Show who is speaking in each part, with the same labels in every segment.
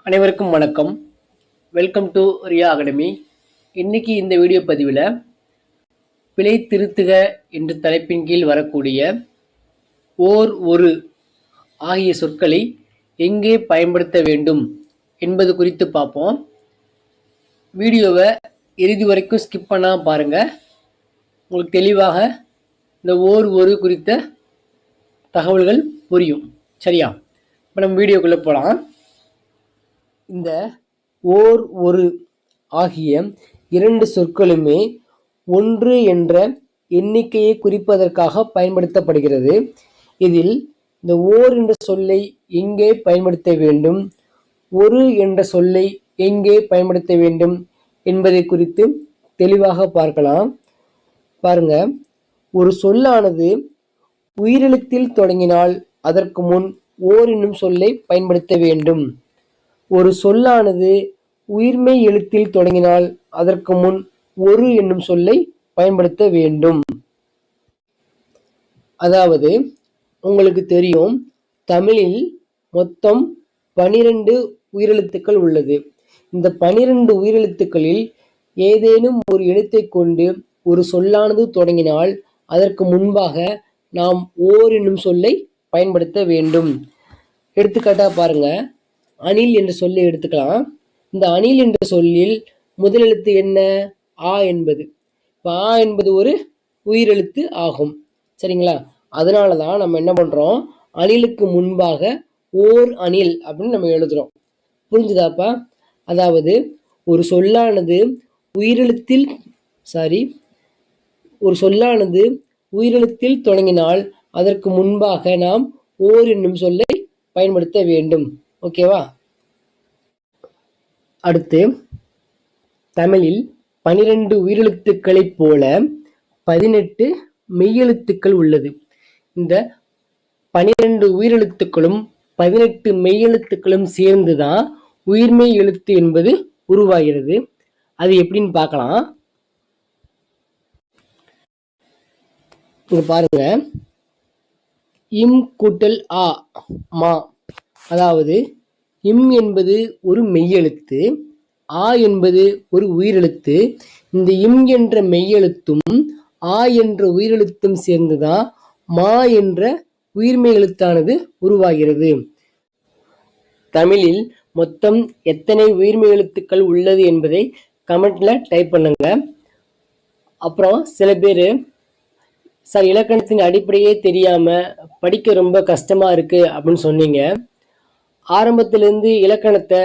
Speaker 1: அனைவருக்கும் வணக்கம். Welcome to Riya academy. இன்னைக்கு இந்த வீடியோ பதிவில் பிழை திருத்துக என்ற தலைப்பின் கீழ் வரக்கூடிய ஓர் ஒரு ஆகிய சொற்களை எங்கே பயன்படுத்த வேண்டும் என்பது குறித்து பார்ப்போம். வீடியோவை இறுதி வரைக்கும் ஸ்கிப் பண்ணாமல் பாருங்கள். உங்களுக்கு தெளிவாக இந்த ஓர் ஒரு குறித்த தகவல்கள் புரியும். சரியா? இப்போ நம்ம வீடியோக்குள்ளே போகலாம். இந்த ஓர் ஒரு ஆகிய இரண்டு சொற்களுமே ஒன்று என்ற எண்ணிக்கையை குறிப்பதற்காக பயன்படுத்தப்படுகிறது. இதில் இந்த ஓர் என்ற சொல்லை எங்கே பயன்படுத்த வேண்டும், ஒரு என்ற சொல்லை எங்கே பயன்படுத்த வேண்டும் என்பதை குறித்து தெளிவாக பார்க்கலாம். பாருங்க, ஒரு சொல்லானது உயிரெழுத்தில் தொடங்கினால் அதற்கு முன் ஓர் என்னும் சொல்லை பயன்படுத்த வேண்டும். ஒரு சொல்லானது உயிர்மெய் எழுத்தில் தொடங்கினால் அதற்கு முன் ஒரு என்னும் சொல்லை பயன்படுத்த வேண்டும். அதாவது உங்களுக்கு தெரியும், தமிழில் மொத்தம் 12 உயிரெழுத்துக்கள் உள்ளது. இந்த 12 உயிரெழுத்துக்களில் ஏதேனும் ஒரு எழுத்தை கொண்டு ஒரு சொல்லானது தொடங்கினால் அதற்கு முன்பாக நாம் ஓர் என்னும் சொல்லை பயன்படுத்த வேண்டும். எடுத்துக்காட்டாக பாருங்க, அணில் என்ற சொல்லை எடுத்துக்கலாம். இந்த அணில் என்ற சொல்லில் முதல் எழுத்து என்ன? ஆ என்பது. ஆ என்பது ஒரு உயிரெழுத்து ஆகும். சரிங்களா? அதனால தான் நம்ம என்ன பண்றோம், அணிலுக்கு முன்பாக ஓர் அணில் அப்படின்னு நம்ம எழுதுறோம். புரிஞ்சுதாப்பா? அதாவது ஒரு சொல்லானது உயிரெழுத்தில் தொடங்கினால் அதற்கு முன்பாக நாம் ஓர் என்னும் சொல்லை பயன்படுத்த வேண்டும். ஓகேவா? அடுத்து, தமிழில் 12 உயிரெழுத்துக்களைப் போல 18 மெய்யெழுத்துக்கள் உள்ளது. இந்த 12 உயிரெழுத்துக்களும் 18 மெய்யெழுத்துக்களும் சேர்ந்துதான் உயிர்மெய் எழுத்து என்பது உருவாகிறது. அது எப்படின்னு பார்க்கலாம். இங்க பாருங்க, இம் கூட்டல் ஆ மா. அதாவது இம் என்பது ஒரு மெய்யெழுத்து, ஆ என்பது ஒரு உயிரெழுத்து. இந்த இம் என்ற மெய்யெழுத்தும் ஆ என்ற உயிரெழுத்தும் சேர்ந்துதான் மா என்ற உயிர்மெய் எழுத்தானது உருவாகிறது. தமிழில் மொத்தம் எத்தனை உயிர்மெய் எழுத்துக்கள் உள்ளது என்பதை கமெண்ட்ல டைப் பண்ணுங்க. அப்புறம் சில பேர், சார் இலக்கணத்தின் அடிப்படையே தெரியாம படிக்க ரொம்ப கஷ்டமா இருக்கு அப்படின்னு சொன்னீங்க. ஆரம்பத்திலிருந்து இலக்கணத்தை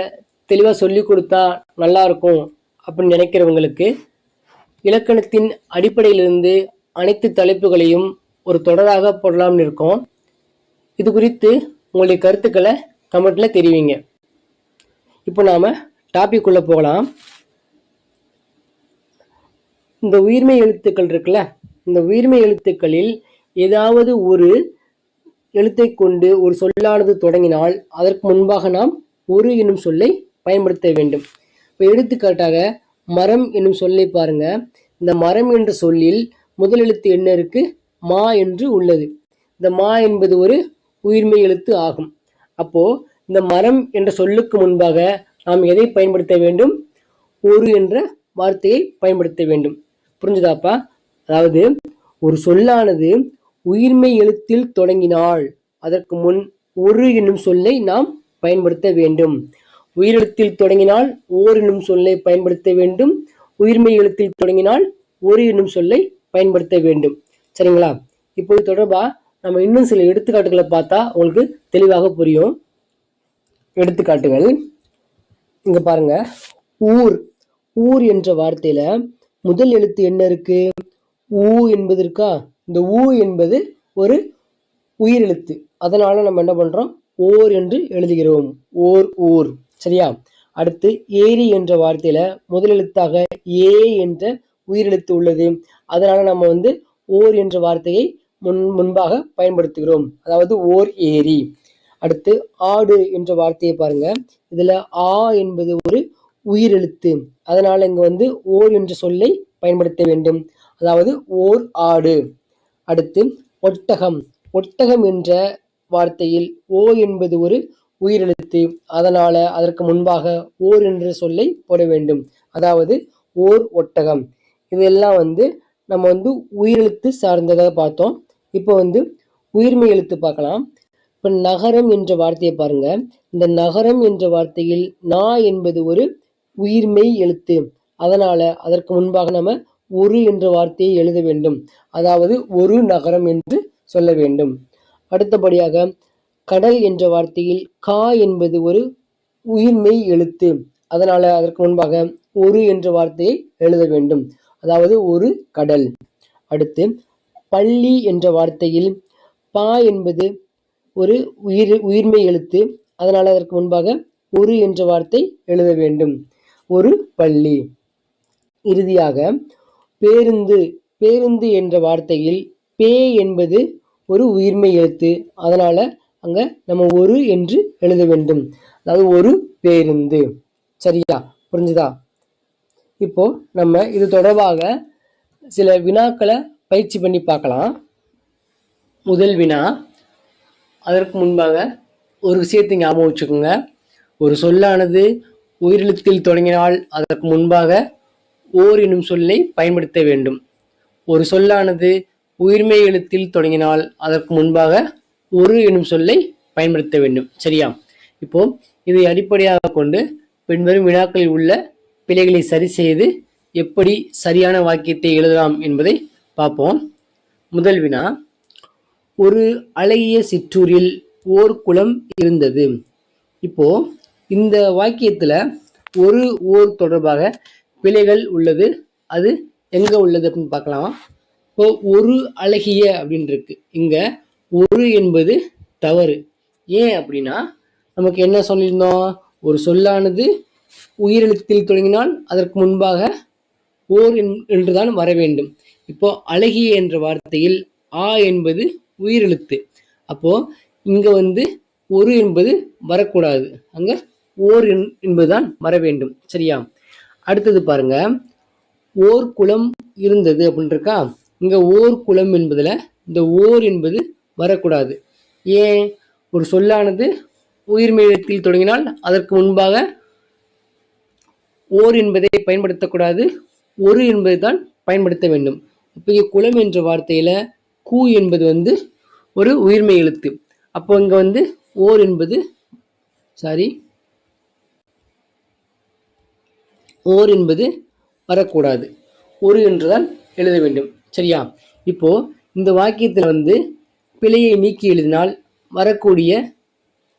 Speaker 1: தெளிவா சொல்லி கொடுத்தா நல்லா இருக்கும் அப்படின்னு நினைக்கிறவங்களுக்கு இலக்கணத்தின் அடிப்படையிலிருந்து அனைத்து தலைப்புகளையும் ஒரு தொடராக போடலாம்னு இருக்கோம். இது குறித்து உங்களுடைய கருத்துக்களை கமெண்ட்ல தெரிவிங்க. இப்போ நாம டாபிக் உள்ள போகலாம். இந்த உயிர்மெய் எழுத்துக்கள் இருக்குல்ல, இந்த உயிர்மெய் எழுத்துக்களில் ஏதாவது ஒரு எழுத்தை கொண்டு ஒரு சொல்லானது தொடங்கினால் அதற்கு முன்பாக நாம் ஒரு என்னும் சொல்லை பயன்படுத்த வேண்டும். இப்போ எடுத்துக்காட்டாக மரம் என்னும் சொல்லை பாருங்க. இந்த மரம் என்ற சொல்லில் முதல் எழுத்து என்ன இருக்கு? மா என்று உள்ளது. இந்த மா என்பது ஒரு உயிர்மெய் எழுத்து ஆகும். அப்போ இந்த மரம் என்ற சொல்லுக்கு முன்பாக நாம் எதை பயன்படுத்த வேண்டும்? ஒரு என்ற வார்த்தையை பயன்படுத்த வேண்டும். புரிஞ்சுதாப்பா? அதாவது ஒரு சொல்லானது உயிர்மெய் எழுத்தில் தொடங்கினால் அதற்கு முன் ஒரு என்னும் சொல்லை நாம் பயன்படுத்த வேண்டும். உயிரெழுத்தில் தொடங்கினால் ஓர் என்னும் சொல்லை பயன்படுத்த வேண்டும். உயிர்மெய் எழுத்தில் தொடங்கினால் ஒரு என்னும் சொல்லை பயன்படுத்த வேண்டும். சரிங்களா? இப்போது தொடர்பா நம்ம இன்னும் சில எடுத்துக்காட்டுகளை பார்த்தா உங்களுக்கு தெளிவாக புரியும். எடுத்துக்காட்டுகள் இங்க பாருங்க. ஊர். ஊர் என்ற வார்த்தையில முதல் எழுத்து என்ன இருக்கு? ஊ என்பது இருக்கா? இந்த ஊ என்பது ஒரு உயிரெழுத்து. அதனால நம்ம என்ன பண்றோம்? ஓர் என்று எழுதுகிறோம். ஓர் ஊர். சரியா? அடுத்து ஏரி என்ற வார்த்தையில முதல் எழுத்தாக ஏ என்ற உயிரெழுத்து உள்ளது. அதனால நம்ம ஓர் என்ற வார்த்தையை முன்பாக பயன்படுத்துகிறோம். அதாவது ஓர் ஏரி. அடுத்து ஆடு என்ற வார்த்தையை பாருங்க. இதுல ஆ என்பது ஒரு உயிரெழுத்து. அதனால இங்க ஓர் என்ற சொல்லை பயன்படுத்த வேண்டும். அதாவது ஓர் ஆடு. அடுத்து ஒட்டகம். ஒட்டகம் என்ற வார்த்தையில் ஓ என்பது ஒரு உயிரெழுத்து, அதனால அதற்கு முன்பாக ஓர் என்ற சொல்லை போட வேண்டும். அதாவது ஓர் ஒட்டகம். இதெல்லாம் நம்ம உயிரெழுத்து சார்ந்ததாக பார்த்தோம். இப்போ உயிர்மெய் எழுத்து பார்க்கலாம். இப்ப நகரம் என்ற வார்த்தையை பாருங்க. இந்த நகரம் என்ற வார்த்தையில் நா என்பது ஒரு உயிர்மெய் எழுத்து. அதனால அதற்கு முன்பாக நம்ம ஒரு என்ற வார்த்தையை எழுத வேண்டும். அதாவது ஒரு நகரம் என்று சொல்ல வேண்டும். அடுத்தபடியாக கடல் என்ற வார்த்தையில் கா என்பது ஒரு உயிர்மெய் எழுத்து. அதனால அதற்கு முன்பாக ஒரு என்ற வார்த்தையை எழுத வேண்டும். அதாவது ஒரு கடல். அடுத்து பள்ளி என்ற வார்த்தையில் பா என்பது ஒரு உயிர்மெய் எழுத்து. அதனால அதற்கு முன்பாக ஒரு என்ற வார்த்தை எழுத வேண்டும். ஒரு பள்ளி. இறுதியாக பேருந்து. பேருந்து என்ற வார்த்தையில் பே என்பது ஒரு உயிர்மெய் எழுத்து. அதனால அங்க நம்ம ஒரு என்று எழுத வேண்டும். அதாவது ஒரு பேருந்து. சரியா? புரிஞ்சுதா? இப்போ நம்ம இது தொடர்பாக சில வினாக்களை பயிற்சி பண்ணி பார்க்கலாம். முதல் வினா. அதற்கு முன்பாக ஒரு விஷயத்தை ஞாபகம் வச்சுக்கோங்க. ஒரு சொல்லானது உயிரெழுத்தில் தொடங்கினால் அதற்கு முன்பாக ஓர் எனும் சொல்லை பயன்படுத்த வேண்டும். ஒரு சொல்லானது உயிர்மெய் எழுத்தில் தொடங்கினால் அதற்கு முன்பாக ஒரு எனும் சொல்லை பயன்படுத்த வேண்டும். சரியா? இப்போ இதை அடிப்படையாக கொண்டு பின்வரும் வினாக்களில் உள்ள பிழைகளை சரி செய்து எப்படி சரியான வாக்கியத்தை எழுதலாம் என்பதை பார்ப்போம். முதல் வினா. ஒரு அழகிய சிற்றூரில் ஓர் குளம் இருந்தது. இப்போ இந்த வாக்கியத்துல ஒரு ஓர் தொடர்பாக பிழைகள் உள்ளது. அது எங்க உள்ளது அப்படின்னு பார்க்கலாம். இப்போ ஒரு அழகிய அப்படின்னு இருக்கு. இங்க ஒரு என்பது தவறு. ஏன் அப்படின்னா நமக்கு என்ன சொல்லியிருந்தோம்? ஒரு சொல்லானது உயிரெழுத்தில் தொடங்கினால் அதற்கு முன்பாக ஓர் என்றுதான் வர வேண்டும். இப்போ அழகிய என்ற வார்த்தையில் ஆ என்பது உயிரெழுத்து. அப்போ இங்க ஒரு என்பது வரக்கூடாது. அங்க ஓர் என்பதுதான் வர வேண்டும். சரியா? அடுத்தது பாருங்க. ஓர் குளம் இருந்தது அப்படின்னு இருக்கா. இங்க ஓர் குளம் என்பதுல இந்த ஓர் என்பது வரக்கூடாது. ஏன்? ஒரு சொல்லானது உயிர்மெய் எழுத்தில் தொடங்கினால் அதற்கு முன்பாக ஓர் என்பதை பயன்படுத்தக்கூடாது. ஒரு என்பதை தான் பயன்படுத்த வேண்டும். இப்போ குளம் என்ற வார்த்தையில கூ என்பது ஒரு உயிர்மெய் எழுத்து. அப்போ இங்க ஓர் என்பது ஓர் என்பது வரக்கூடாது. ஒரு என்றுதான் எழுத வேண்டும். சரியா? இப்போ இந்த வாக்கியத்துல பிழையை நீக்கி எழுதினால் வரக்கூடிய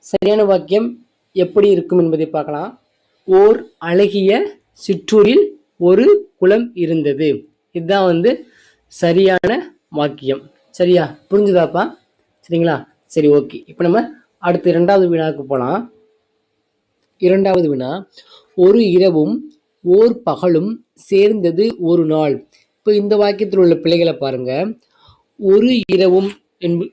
Speaker 1: சரியான வாக்கியம் எப்படி இருக்கும் என்பதை பார்க்கலாம். ஓர் அழகிய சிற்றூரில் ஒரு குளம் இருந்தது. இதுதான் சரியான வாக்கியம். சரியா? புரிஞ்சுதாப்பா? சரிங்களா? சரி, ஓகே. இப்போ நம்ம அடுத்து இரண்டாவது வினாவுக்கு போலாம். இரண்டாவது வினா. ஒரு இரவும் ஓர் பகலும் சேர்ந்தது ஒரு நாள். இப்போ இந்த வாக்கியத்தில் உள்ள பிழைகளை பாருங்க. ஒரு இரவும்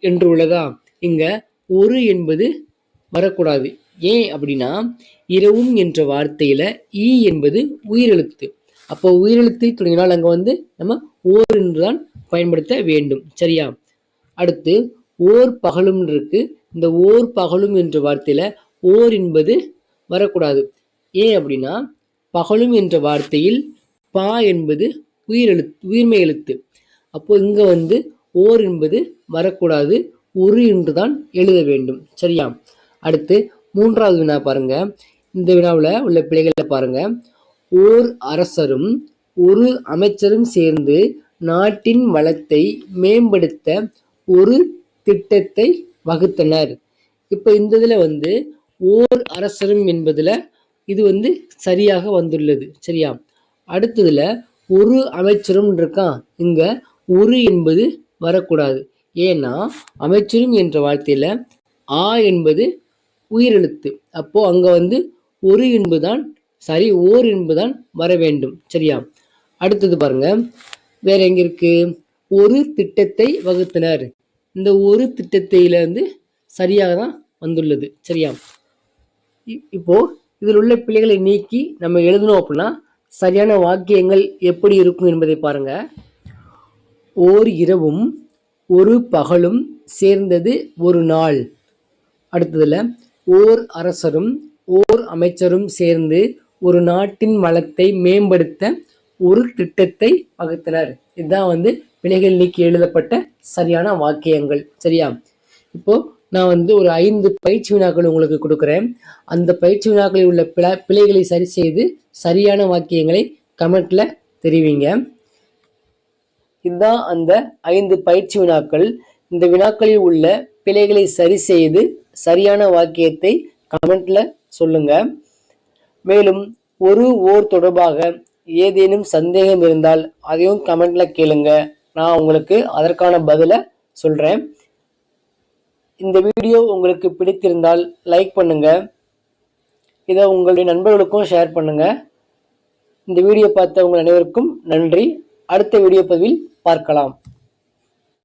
Speaker 1: என்று உள்ளதா. இங்க ஒரு என்பது வரக்கூடாது. ஏன் அப்படின்னா இரவும் என்ற வார்த்தையில ஈ என்பது உயிரெழுத்து. அப்போ உயிரெழுத்தை தொடங்கினால் அங்க நம்ம ஓர் என்றுதான் பயன்படுத்த வேண்டும். சரியா? அடுத்து ஓர் பகலும் இருக்கு. இந்த ஓர் பகலும் என்ற வார்த்தையில ஓர் என்பது வரக்கூடாது. ஏன் அப்படின்னா பகலும் என்ற வார்த்தையில் பா என்பது உயிர்மெய் எழுத்து. அப்போ இங்க ஓர் என்பது வரக்கூடாது. ஒரு என்றுதான் எழுத வேண்டும். சரியா? அடுத்து மூன்றாவது வினா பாருங்க. இந்த வினாவில் உள்ள பிழைகளை பாருங்க. ஓர் அரசரும் ஒரு அமைச்சரும் சேர்ந்து நாட்டின் வளத்தை மேம்படுத்த ஒரு திட்டத்தை வகுத்தனர். இப்ப இந்த இதுல ஓர் அரசரும் என்பதுல இது சரியாக வந்துள்ளது. சரியா? அடுத்ததுல ஒரு அமைச்சரும் இருக்கான். இங்க ஒரு என்பது வரக்கூடாது. ஏன்னா அமைச்சரும் என்ற வார்த்தையில ஆ என்பது உயிரெழுத்து. அப்போ அங்க ஒரு என்பதுதான் ஓர் என்பதுதான் வர வேண்டும். சரியா? அடுத்தது பாருங்க. வேற எங்க இருக்கு? ஒரு திட்டத்தை வகுத்தனர். இந்த ஒரு திட்டத்தில சரியாக தான் வந்துள்ளது. சரியா? இப்போ இதில் உள்ள பிழைகளை நீக்கி நம்ம எழுதணும் அப்படின்னா சரியான வாக்கியங்கள் எப்படி இருக்கும் என்பதை பாருங்க. ஓர் இரவும் ஒரு பகலும் சேர்ந்தது ஒரு நாள். அடுத்ததுல ஓர் அரசரும் ஓர் அமைச்சரும் சேர்ந்து ஒரு நாட்டின் வளத்தை மேம்படுத்த ஒரு திட்டத்தை வகுத்தனர். இதுதான் பிழைகள் நீக்கி எழுதப்பட்ட சரியான வாக்கியங்கள். சரியா? இப்போ நான் ஒரு 5 பயிற்சி வினாக்கள் உங்களுக்கு கொடுக்குறேன். அந்த பயிற்சி வினாக்களில் உள்ள பிழைகளை சரி செய்து சரியான வாக்கியங்களை கமெண்ட்ல தெரிவிங்க. இதுதான் அந்த 5 பயிற்சி வினாக்கள். இந்த வினாக்களில் உள்ள பிழைகளை சரி செய்து சரியான வாக்கியத்தை கமெண்ட்ல சொல்லுங்க. மேலும் ஓர் தொடர்பாக ஏதேனும் சந்தேகம் இருந்தால் அதையும் கமெண்ட்ல கேளுங்க. நான் உங்களுக்கு அதற்கான பதிலை சொல்றேன். இந்த வீடியோ உங்களுக்கு பிடித்திருந்தால் லைக் பண்ணுங்க. இதை உங்களுடைய நண்பர்களுக்கும் ஷேர் பண்ணுங்க. இந்த வீடியோ பார்த்த உங்கள் அனைவருக்கும் நன்றி. அடுத்த வீடியோ பதிவில் பார்க்கலாம்.